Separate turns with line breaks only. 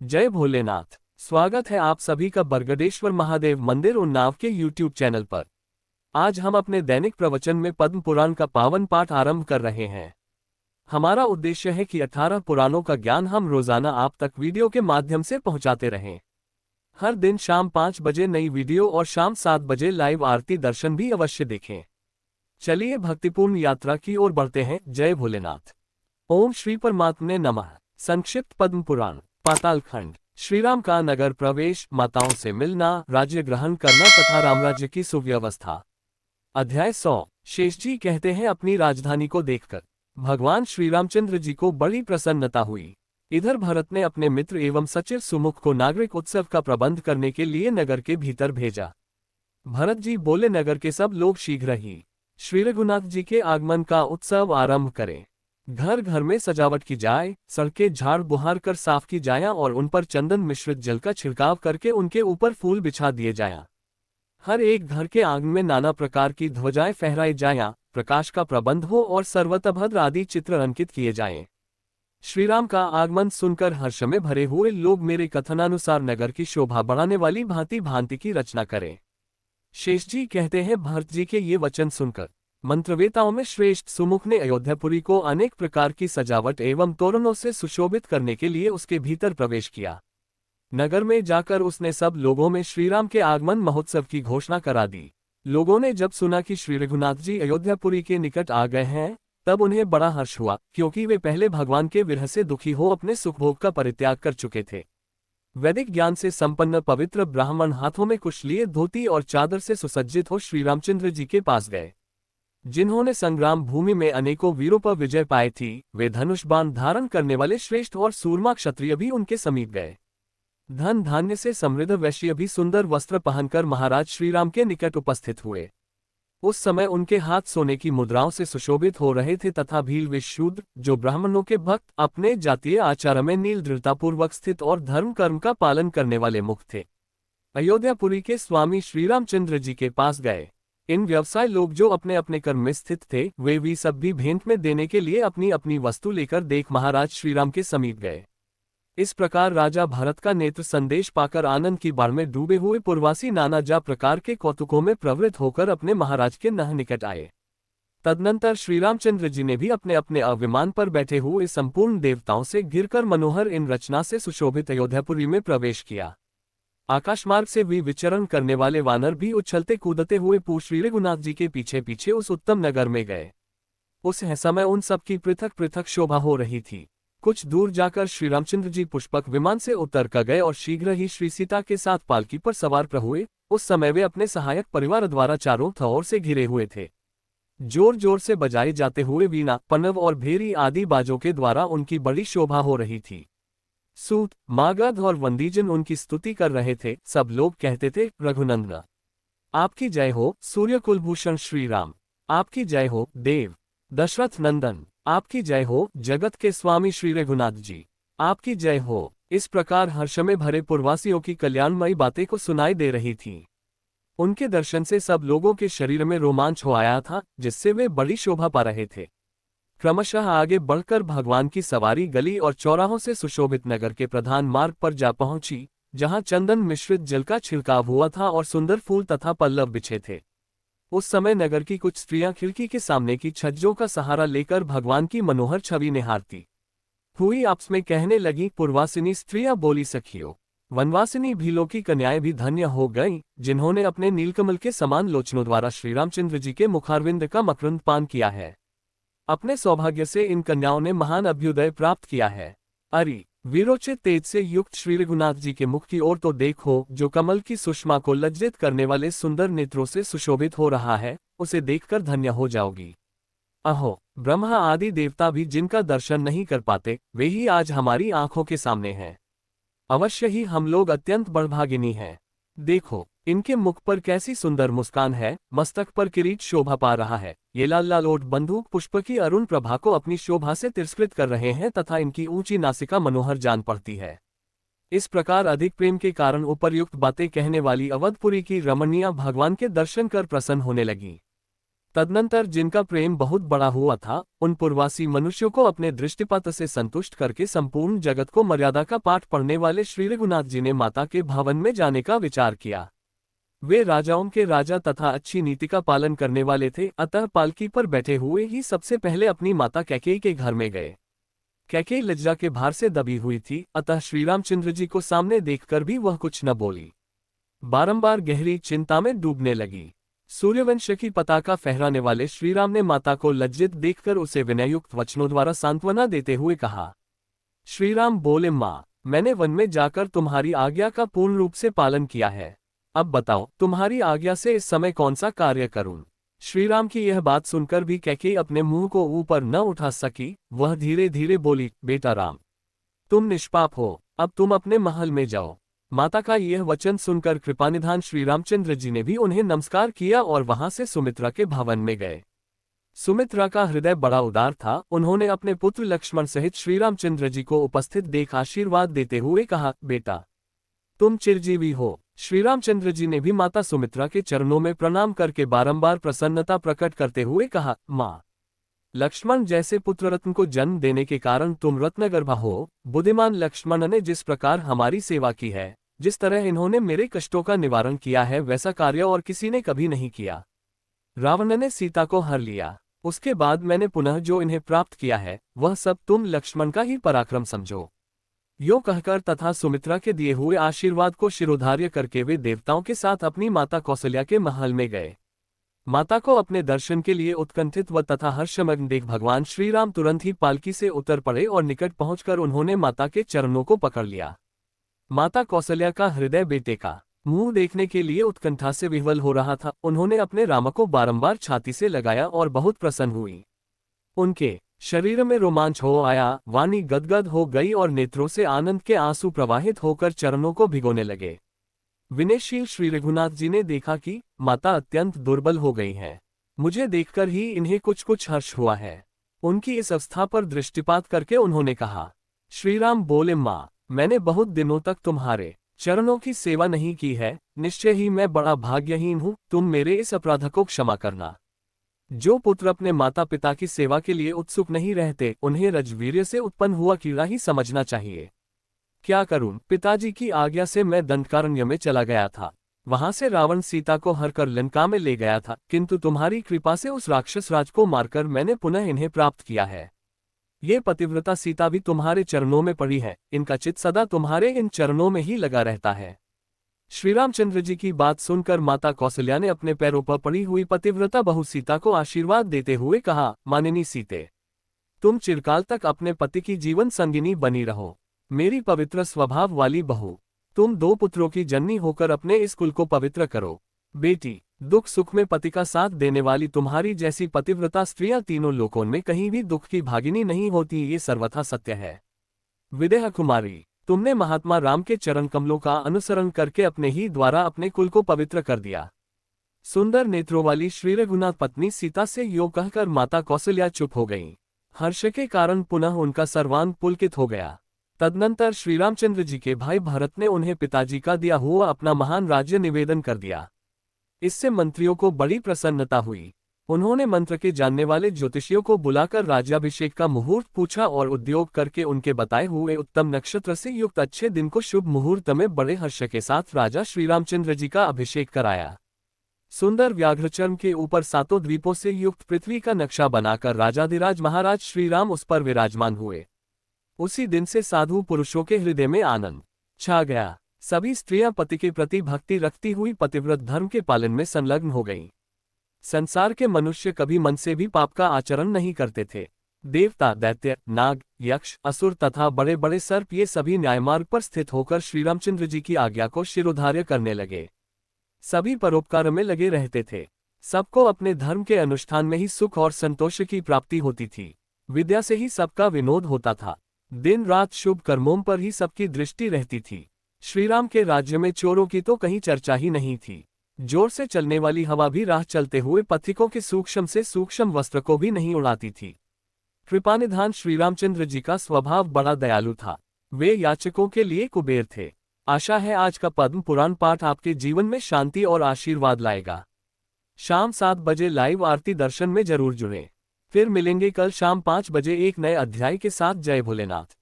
जय भोलेनाथ। स्वागत है आप सभी का बरगदेश्वर महादेव मंदिर उन्नाव के YouTube चैनल पर। आज हम अपने दैनिक प्रवचन में पद्म पुराण का पावन पाठ आरंभ कर रहे हैं। हमारा उद्देश्य है कि 18 पुराणों का ज्ञान हम रोजाना आप तक वीडियो के माध्यम से पहुंचाते रहें। हर दिन शाम 5 बजे नई वीडियो और शाम 7 बजे लाइव आरती दर्शन भी अवश्य देखें। चलिए भक्तिपूर्ण यात्रा की ओर बढ़ते हैं। जय भोलेनाथ। ओम श्री परमात्मने नमः। संक्षिप्त पद्म पुराण। पातालखंड। श्रीराम का नगर प्रवेश, माताओं से मिलना, राज्य ग्रहण करना तथा रामराज्य की सुव्यवस्था। अध्याय 100। शेष जी कहते हैं, अपनी राजधानी को देखकर भगवान श्री रामचंद्र जी को बड़ी प्रसन्नता हुई। इधर भरत ने अपने मित्र एवं सचिव सुमुख को नागरिक उत्सव का प्रबंध करने के लिए नगर के भीतर भेजा। भरत जी बोले, नगर के सब लोग शीघ्र ही श्री रघुनाथ जी के आगमन का उत्सव आरंभ करें। घर घर में सजावट की जाए, सड़कें झाड़ बुहार कर साफ की जाए और उन पर चंदन मिश्रित जल का छिड़काव करके उनके ऊपर फूल बिछा दिए जाए। हर एक घर के आंगन में नाना प्रकार की ध्वजाएं फहराई जाएं, प्रकाश का प्रबंध हो और सर्वतभद्र आदि चित्र अंकित किए जाएं। श्रीराम का आगमन सुनकर हर्ष में भरे हुए लोग मेरे कथनानुसार नगर की शोभा बढ़ाने वाली भांति भांति की रचना करें। शेष जी कहते हैं, भरत जी के ये वचन सुनकर मंत्रवेताओं में श्रेष्ठ सुमुख ने अयोध्यापुरी को अनेक प्रकार की सजावट एवं तोरणों से सुशोभित करने के लिए उसके भीतर प्रवेश किया। नगर में जाकर उसने सब लोगों में श्रीराम के आगमन महोत्सव की घोषणा करा दी। लोगों ने जब सुना कि श्री रघुनाथ जी अयोध्यापुरी के निकट आ गए हैं, तब उन्हें बड़ा हर्ष हुआ, क्योंकि वे पहले भगवान के विरह से दुखी हो अपने सुखभोग का परित्याग कर चुके थे। वैदिक ज्ञान से संपन्न पवित्र ब्राह्मण हाथों में कुश लिए धोती और चादर से सुसज्जित हो श्री रामचंद्र जी के पास गए। जिन्होंने संग्राम भूमि में अनेकों वीरों पर विजय पाई थी, वे धनुष बाण धारण करने वाले श्रेष्ठ और सूरमा क्षत्रिय भी उनके समीप गए। धन धान्य से समृद्ध वैश्य भी सुंदर वस्त्र पहनकर महाराज श्रीराम के निकट उपस्थित हुए। उस समय उनके हाथ सोने की मुद्राओं से सुशोभित हो रहे थे तथा भील वे शूद्र, जो ब्राह्मणों के भक्त, अपने जातीय आचार में नील दृढ़तापूर्वक स्थित और धर्म कर्म का पालन करने वाले मुख थे, अयोध्यापुरी के स्वामी श्रीरामचंद्र जी के पास गए। इन व्यवसाय लोग जो अपने अपने कर्म में स्थित थे, वे भी सब भी भेंट में देने के लिए अपनी अपनी वस्तु लेकर देख महाराज श्रीराम के समीप गए। इस प्रकार राजा भरत का नेत्र संदेश पाकर आनंद की बाढ़ में डूबे हुए पूर्वासी नाना जा प्रकार के कौतुकों में प्रवृत्त होकर अपने महाराज के नह निकट आए। तदनंतर श्रीरामचंद्र जी ने भी अपने अपने अविमान पर बैठे हुए संपूर्ण देवताओं से घिरकर मनोहर इन रचना से सुशोभित अयोध्यापुरी में प्रवेश किया। आकाशमार्ग से भी विचरण करने वाले वानर भी उछलते कूदते हुए श्री रघुनाथ जी के पीछे पीछे उस उत्तम नगर में गए। उस समय उन सबकी पृथक पृथक शोभा हो रही थी। कुछ दूर जाकर श्री रामचंद्र जी पुष्पक विमान से उतर कर गए और शीघ्र ही श्री सीता के साथ पालकी पर सवार हुए। उस समय वे अपने सहायक परिवार द्वारा चारों ओर से घिरे हुए थे। जोर जोर से बजाए जाते हुए वीणा, पनव और भेरी आदि बाजों के द्वारा उनकी बड़ी शोभा हो रही थी। सूत, मागध और वंदीजन उनकी स्तुति कर रहे थे। सब लोग कहते थे, रघुनंदन आपकी जय हो, सूर्य कुलभूषण श्री राम आपकी जय हो, देव दशरथ नंदन आपकी जय हो, जगत के स्वामी श्री रघुनाथ जी आपकी जय हो। इस प्रकार हर्ष में भरे पूर्वासियों की कल्याणमयी बातें को सुनाई दे रही थी। उनके दर्शन से सब लोगों के शरीर में रोमांच हो आया था, जिससे वे बड़ी शोभा पा रहे थे। क्रमशः आगे बढ़कर भगवान की सवारी गली और चौराहों से सुशोभित नगर के प्रधान मार्ग पर जा पहुंची, जहां चंदन मिश्रित जल का छिड़काव हुआ था और सुंदर फूल तथा पल्लव बिछे थे। उस समय नगर की कुछ स्त्रियां खिड़की के सामने की छज्जों का सहारा लेकर भगवान की मनोहर छवि निहारती हुई आपस में कहने लगी, पूर्वासिनी स्त्रियां बोली, सखियों वनवासिनी भीलों की कन्याएं भी धन्य हो गईं, जिन्होंने अपने नीलकमल के समान लोचनों द्वारा श्रीरामचंद्र जी के मुखारविंद का मकरंद पान किया है। अपने सौभाग्य से इन कन्याओं ने महान अभ्युदय प्राप्त किया है। अरे वीरोचित तेज से युक्त श्री रघुनाथ जी के मुख की ओर तो देखो, जो कमल की सुषमा को लज्जित करने वाले सुंदर नेत्रों से सुशोभित हो रहा है, उसे देखकर धन्य हो जाओगी। अहो, ब्रह्मा आदि देवता भी जिनका दर्शन नहीं कर पाते, वे ही आज हमारी आंखों के सामने हैं। अवश्य ही हम लोग अत्यंत बड़भागिनी हैं। देखो, इनके मुख पर कैसी सुंदर मुस्कान है, मस्तक पर किरीट शोभा पा रहा है। ये लाल लाल ओठ बंदूक पुष्प की अरुण प्रभा को अपनी शोभा से तिरस्कृत कर रहे हैं तथा इनकी ऊंची नासिका मनोहर जान पड़ती है। इस प्रकार अधिक प्रेम के कारण उपर्युक्त बातें कहने वाली अवधपुरी की रमणियां भगवान के दर्शन कर प्रसन्न होने लगी। तदनंतर जिनका प्रेम बहुत बड़ा हुआ था, उन पूर्वासी मनुष्यों को अपने दृष्टिपथ से संतुष्ट करके संपूर्ण जगत को मर्यादा का पाठ पढ़ने वाले श्री रघुनाथ जी ने माता के भवन में जाने का विचार किया। वे राजाओं के राजा तथा अच्छी नीति का पालन करने वाले थे, अतः पालकी पर बैठे हुए ही सबसे पहले अपनी माता कैकेयी के घर में गए। कैकेयी लज्जा के भार से दबी हुई थी, अतः श्रीरामचंद्र जी को सामने देखकर भी वह कुछ न बोली। बारंबार गहरी चिंता में डूबने लगी। सूर्यवंश की पताका फहराने वाले श्रीराम ने माता को लज्जित देखकर उसे विनययुक्त वचनों द्वारा सांत्वना देते हुए कहा। श्रीराम बोले, माँ, मैंने वन में जाकर तुम्हारी आज्ञा का पूर्ण रूप से पालन किया है। अब बताओ, तुम्हारी आज्ञा से इस समय कौन सा कार्य करूं? श्रीराम की यह बात सुनकर भी कैकेयी अपने मुंह को ऊपर न उठा सकी। वह धीरे धीरे बोली, बेटा राम, तुम निष्पाप हो, अब तुम अपने महल में जाओ। माता का यह वचन सुनकर कृपानिधान श्री रामचंद्र जी ने भी उन्हें नमस्कार किया और वहां से सुमित्रा के भवन में गए। सुमित्रा का हृदय बड़ा उदार था। उन्होंने अपने पुत्र लक्ष्मण सहित श्री रामचंद्र जी को उपस्थित देख आशीर्वाद देते हुए कहा, बेटा, तुम चिरजीवी हो। श्री रामचंद्र जी ने भी माता सुमित्रा के चरणों में प्रणाम करके बारंबार प्रसन्नता प्रकट करते हुए कहा, माँ, लक्ष्मण जैसे पुत्र रत्न को जन्म देने के कारण तुम रत्नगर्भा हो। बुद्धिमान लक्ष्मण ने जिस प्रकार हमारी सेवा की है, जिस तरह इन्होंने मेरे कष्टों का निवारण किया है, वैसा कार्य और किसी ने कभी नहीं किया। रावण ने सीता को हर लिया, उसके बाद मैंने पुनः जो इन्हें प्राप्त किया है, वह सब तुम लक्ष्मण का ही पराक्रम समझो। यो कहकर तथा सुमित्रा के दिए हुए आशीर्वाद को शिरोधार्य करके वे देवताओं के साथ अपनी माता कौशल्या के महल में गए। माता को अपने दर्शन के लिए उत्कंठित व तथा हर्षमग्न देख भगवान श्रीराम तुरंत ही पालकी से उतर पड़े और निकट पहुंचकर उन्होंने माता के चरणों को पकड़ लिया। माता कौशल्या का हृदय बेटे का मुंह देखने के लिए उत्कंठा से विह्वल हो रहा था। उन्होंने अपने राम को बारंबार छाती से लगाया और बहुत प्रसन्न हुई। उनके शरीर में रोमांच हो आया, वाणी गदगद हो गई और नेत्रों से आनंद के आंसू प्रवाहित होकर चरणों को भिगोने लगे। विनयशील श्री रघुनाथ जी ने देखा कि माता अत्यंत दुर्बल हो गई हैं। मुझे देखकर ही इन्हें कुछ कुछ हर्ष हुआ है। उनकी इस अवस्था पर दृष्टिपात करके उन्होंने कहा। श्रीराम बोले, माँ, मैंने बहुत दिनों तक तुम्हारे चरणों की सेवा नहीं की है। निश्चय ही मैं बड़ा भाग्यहीन हूँ। तुम मेरे इस अपराध को क्षमा करना। जो पुत्र अपने माता पिता की सेवा के लिए उत्सुक नहीं रहते, उन्हें रजवीर्य से उत्पन्न हुआ कीड़ा ही समझना चाहिए। क्या करूं, पिताजी की आज्ञा से मैं दंडकारण्य में चला गया था। वहां से रावण सीता को हरकर लंका में ले गया था, किंतु तुम्हारी कृपा से उस राक्षस राज को मारकर मैंने पुनः इन्हें प्राप्त किया है। ये पतिव्रता सीता भी तुम्हारे चरणों में पड़ी है। इनका चित्त सदा तुम्हारे इन चरणों में ही लगा रहता है। श्रीरामचंद्र जी की बात सुनकर माता कौशल्या ने अपने पैरों पर पड़ी हुई पतिव्रता बहू सीता को आशीर्वाद देते हुए कहा, मानिनी सीते, तुम चिरकाल तक अपने पति की जीवन संगिनी बनी रहो। मेरी पवित्र स्वभाव वाली बहू, तुम 2 पुत्रों की जननी होकर अपने इस कुल को पवित्र करो। बेटी, दुख सुख में पति का साथ देने वाली तुम्हारी जैसी पतिव्रता स्त्रियां तीनों लोकों में कहीं भी दुख की भागिनी नहीं होती, ये सर्वथा सत्य है। विदेह कुमारी, तुमने महात्मा राम के चरण कमलों का अनुसरण करके अपने ही द्वारा अपने कुल को पवित्र कर दिया। सुंदर नेत्रों वाली श्री रघुनाथ पत्नी सीता से यो कहकर माता कौशल्या चुप हो गईं। हर्ष के कारण पुनः उनका सर्वांग पुलकित हो गया। तदनंतर श्रीरामचंद्र जी के भाई भरत ने उन्हें पिताजी का दिया हुआ अपना महान राज्य निवेदन कर दिया। इससे मंत्रियों को बड़ी प्रसन्नता हुई। उन्होंने मंत्र के जानने वाले ज्योतिषियों को बुलाकर राज्याभिषेक का मुहूर्त पूछा और उद्योग करके उनके बताए हुए उत्तम नक्षत्र से युक्त अच्छे दिन को शुभ मुहूर्त में बड़े हर्ष के साथ राजा श्रीरामचंद्र जी का अभिषेक कराया। सुंदर व्याघ्रचर्म के ऊपर 7 द्वीपों से युक्त पृथ्वी का नक्शा बनाकर राजाधिराज महाराज श्रीराम उस पर विराजमान हुए। उसी दिन से साधु पुरुषों के हृदय में आनंद छा गया। सभी स्त्रियां पति के प्रति भक्ति रखती हुई पतिव्रत धर्म के पालन में संलग्न हो गईं। संसार के मनुष्य कभी मन से भी पाप का आचरण नहीं करते थे। देवता, दैत्य, नाग, यक्ष, असुर तथा बड़े बड़े सर्प ये सभी न्यायमार्ग पर स्थित होकर श्रीरामचंद्र जी की आज्ञा को शिरोधार्य करने लगे। सभी परोपकार में लगे रहते थे। सबको अपने धर्म के अनुष्ठान में ही सुख और संतोष की प्राप्ति होती थी। विद्या से ही सबका विनोद होता था। दिन रात शुभ कर्मों पर ही सबकी दृष्टि रहती थी। श्रीराम के राज्य में चोरों की तो कहीं चर्चा ही नहीं थी। जोर से चलने वाली हवा भी राह चलते हुए पथिकों के सूक्ष्म से सूक्ष्म वस्त्र को भी नहीं उड़ाती थी। कृपानिधान श्रीरामचंद्र जी का स्वभाव बड़ा दयालु था। वे याचकों के लिए कुबेर थे। आशा है आज का पद्म पुराण पाठ आपके जीवन में शांति और आशीर्वाद लाएगा। शाम 7 बजे लाइव आरती दर्शन में जरूर जुड़ें। फिर मिलेंगे कल शाम 5 बजे एक नए अध्याय के साथ। जय भोलेनाथ।